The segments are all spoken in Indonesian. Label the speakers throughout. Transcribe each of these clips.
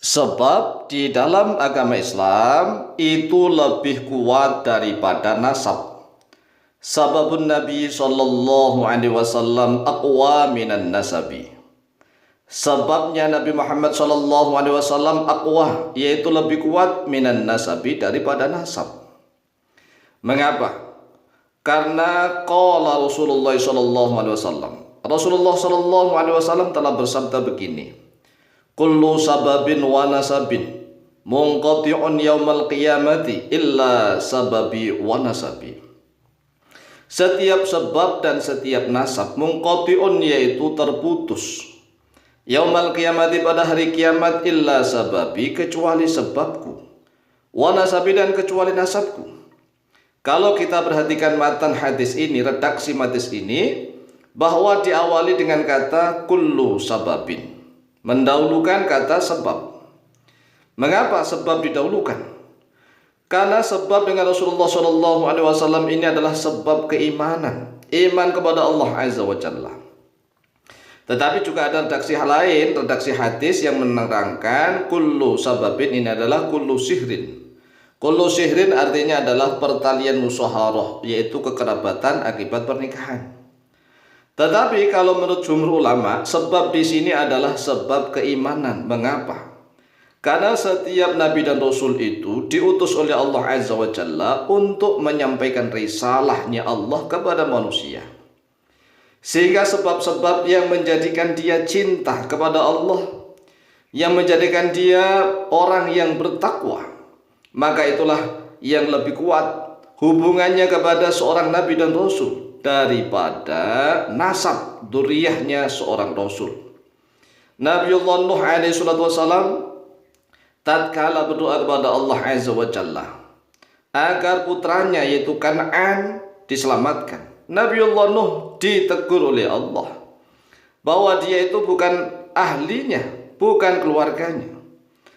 Speaker 1: Sebab di dalam agama Islam itu lebih kuat daripada nasab. Sababun Nabi sallallahu alaihi wasallam aqwa minan nasabi. Sebabnya Nabi Muhammad sallallahu alaihi wasallam aqwa, yaitu lebih kuat minan nasabi daripada nasab. Mengapa? Karena qala Rasulullah sallallahu alaihi wasallam. Rasulullah sallallahu alaihi wasallam telah bersabda begini: kullu sababin wa nasabin munqati'un yaumal qiyamati illa sababi wa nasabi. Setiap sebab dan setiap nasab munqati'un, yaitu terputus, yaumal qiyamati pada hari kiamat, illa sababi, kecuali sebabku, wa nasabi, dan kecuali nasabku. Kalau kita perhatikan matan hadis ini, redaksi hadis ini, bahwa diawali dengan kata kullu sababin, mendahulukan kata sebab. Mengapa sebab didahulukan? Karena sebab dengan Rasulullah SAW ini adalah sebab keimanan, iman kepada Allah Azza wa Jalla. Tetapi juga ada redaksi lain, redaksi hadis yang menerangkan kullu sababin ini adalah kullu sihrin. Kullu sihrin artinya adalah pertalian musyaharah, yaitu kekerabatan akibat pernikahan. Tetapi kalau menurut jumhur ulama, sebab di sini adalah sebab keimanan. Mengapa? Karena setiap nabi dan rasul itu diutus oleh Allah Azza wa Jalla untuk menyampaikan risalahnya Allah kepada manusia. Sehingga sebab-sebab yang menjadikan dia cinta kepada Allah, yang menjadikan dia orang yang bertakwa, maka itulah yang lebih kuat hubungannya kepada seorang nabi dan rasul daripada nasab duriyahnya seorang rasul. Nabiullah Nuh alaihi salatu wasalam tatkala berdoa kepada Allah Azza wa Jalla agar putranya yaitu Kan'an diselamatkan, Nabiullah Nuh ditegur oleh Allah bahwa dia itu bukan ahlinya, bukan keluarganya,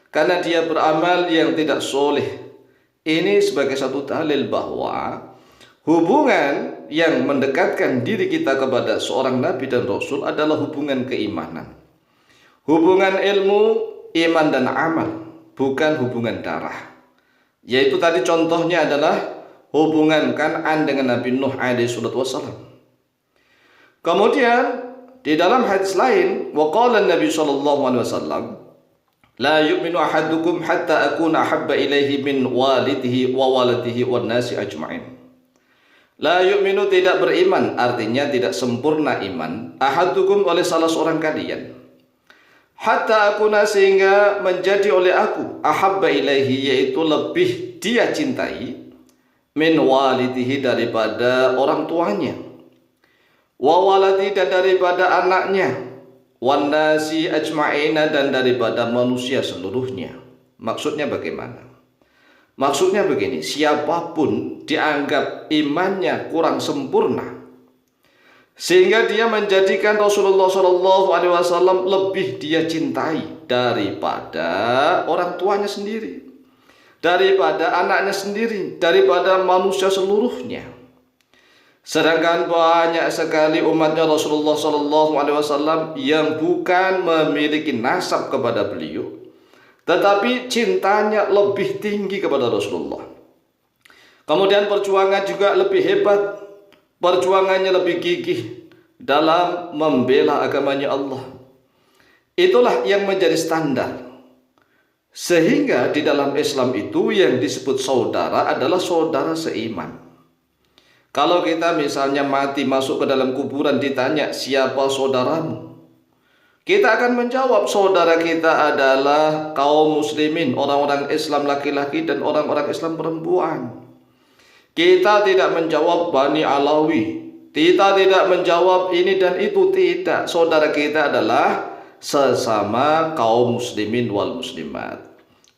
Speaker 1: karena dia beramal yang tidak soleh. Ini sebagai satu dalil bahwa hubungan yang mendekatkan diri kita kepada seorang nabi dan rasul adalah hubungan keimanan, hubungan ilmu, iman dan amal, bukan hubungan darah. Yaitu tadi contohnya adalah hubungan Kan'an dengan Nabi Nuh alaihi salatu wasallam. Kemudian di dalam hadis lain, wa qala Nabi sallallahu alaihi wasallam, la yu'minu ahadukum hatta akuna ahabba ilaihi min walidihi wa waladihi wan nasi ajma'in. La yu'minu, tidak beriman, artinya tidak sempurna iman, ahadukum, oleh salah seorang kalian, hatta akuna, sehingga menjadi oleh aku, ahabba ilaihi, yaitu lebih dia cintai, min walidihi, daripada orang tuanya, wa waladi, dan daripada anaknya, wan nasi ajma'ina, dan daripada manusia seluruhnya. Maksudnya bagaimana? Maksudnya begini, siapapun dianggap imannya kurang sempurna sehingga dia menjadikan Rasulullah SAW lebih dia cintai daripada orang tuanya sendiri, daripada anaknya sendiri, daripada manusia seluruhnya. Sedangkan banyak sekali umatnya Rasulullah SAW yang bukan memiliki nasab kepada beliau, tetapi cintanya lebih tinggi kepada Rasulullah. Kemudian perjuangan juga lebih hebat, perjuangannya lebih gigih dalam membela agamanya Allah. Itulah yang menjadi standar. Sehingga di dalam Islam itu yang disebut saudara adalah saudara seiman. Kalau kita misalnya mati masuk ke dalam kuburan, ditanya siapa saudaramu, kita akan menjawab saudara kita adalah kaum muslimin, orang-orang Islam laki-laki dan orang-orang Islam perempuan. Kita tidak menjawab Bani Alawi, kita tidak menjawab ini dan itu, tidak. Saudara kita adalah sesama kaum muslimin wal muslimat,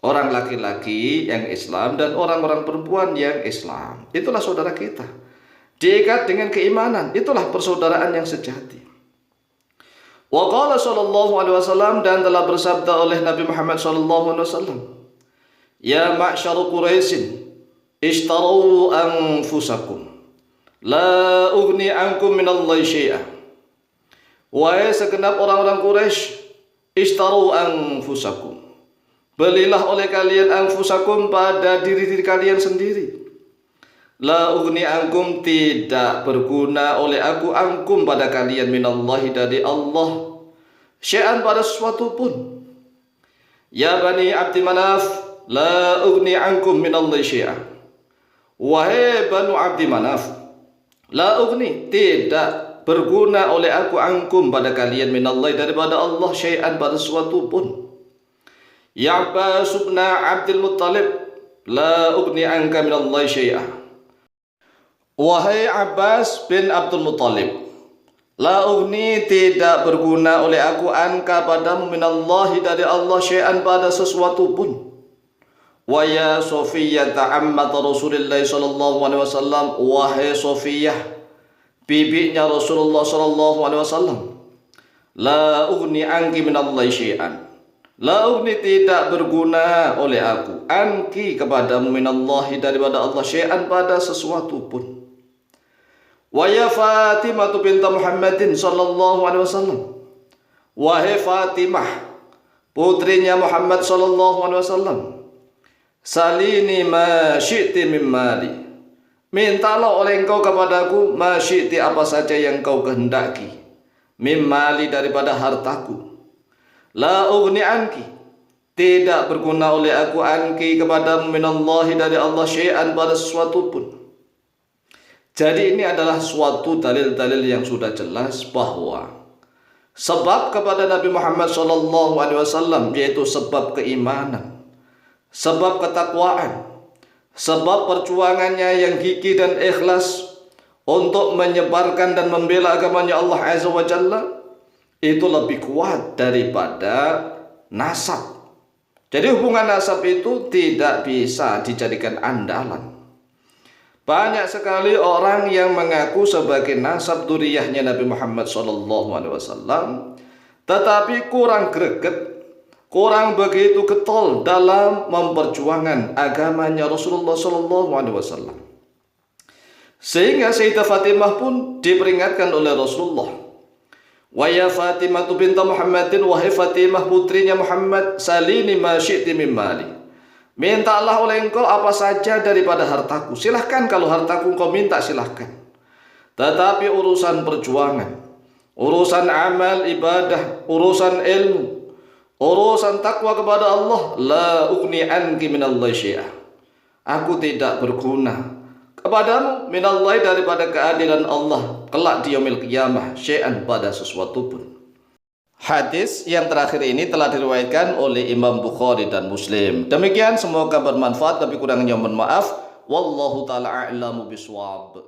Speaker 1: orang laki-laki yang Islam dan orang-orang perempuan yang Islam. Itulah saudara kita, diikat dengan keimanan. Itulah persaudaraan yang sejati. Wa qala sallallahu alaihi wasallam, dan telah bersabda oleh Nabi Muhammad sallallahu alaihi wasallam, ya ma'syar Quraisyin ishtaru anfusakum la ughni ankum minallahi syai'ah. Wahai segenap orang-orang Quraisy, ishtaru anfusakum, Belilah oleh kalian anfusakum pada diri-diri kalian sendiri. La ugni angkum, tidak berguna oleh aku angkum pada kalian minallahi, dari Allah, syai'an pada sesuatu pun. Ya bani Abdi Manaf, la ugni angkum minallahi syai'an. Wahai banu Abdi Manaf, la ugni, tidak berguna oleh aku angkum pada kalian minallahi, daripada Allah, syai'an pada sesuatu pun. Ya Abbas bin Abdul Muttalib, la ugni anka minallahi syai'an. Wahai Abbas bin Abdul Muttalib, la ugni, tidak berguna oleh aku anka padamu minallahi, dari Allah, syai'an pada sesuatu pun. Wa ya Sofiyah ta'ammat Rasulullah sallallahu alaihi wasallam, wahai Sofiyah, bibinya Rasulullah sallallahu alaihi wasallam, la ugni anki minallahi syai'an. La ugni, tidak berguna oleh aku anki kepadamu minallahi, daripada Allah, syai'an pada sesuatu pun. Wa ya Fatimah binti Muhammadin sallallahu alaihi wasallam, wahai Fatimah, putrinya Muhammad sallallahu alaihi wasallam, salini ma syi'ti min mali, mintalah oleh engkau kepadaku ma syi'ti, apa saja yang kau kehendaki, min mali, daripada hartaku. La ugni anki, tidak berguna oleh aku anki kepadamu minallahi, dari Allah, syai'an pada sesuatu pun. Jadi ini adalah suatu dalil-dalil yang sudah jelas bahwa sebab kepada Nabi Muhammad SAW, yaitu sebab keimanan, sebab ketakwaan, sebab perjuangannya yang gigih dan ikhlas untuk menyebarkan dan membela agamanya Allah Azza wa Jalla, itu lebih kuat daripada nasab. Jadi hubungan nasab itu tidak bisa dijadikan andalan. Banyak sekali orang yang mengaku sebagai nasab duriyahnya Nabi Muhammad SAW, tetapi kurang greget, kurang begitu getol dalam memperjuangkan agamanya Rasulullah SAW. Sehingga Sayyidah Fatimah pun diperingatkan oleh Rasulullah, wa ya Fatimah binti Muhammadin, wahai Fatimah putrinya Muhammad, salini ma syi'ti min mali, mintalah oleh engkau apa saja daripada hartaku. Silahkan, kalau hartaku engkau minta, silahkan. Tetapi urusan perjuangan, urusan amal ibadah, urusan ilmu, urusan takwa kepada Allah, la ugni anki minallahi syai'an, aku tidak berguna kepadamu minallahi, daripada keadilan Allah kelak di yaumil qiyamah, syai'an pada sesuatu pun. Hadis yang terakhir ini telah diriwayatkan oleh Imam Bukhari dan Muslim. Demikian, semoga bermanfaat, tapi kurangnya mohon maaf. Wallahu ta'ala a'lamu bishawab.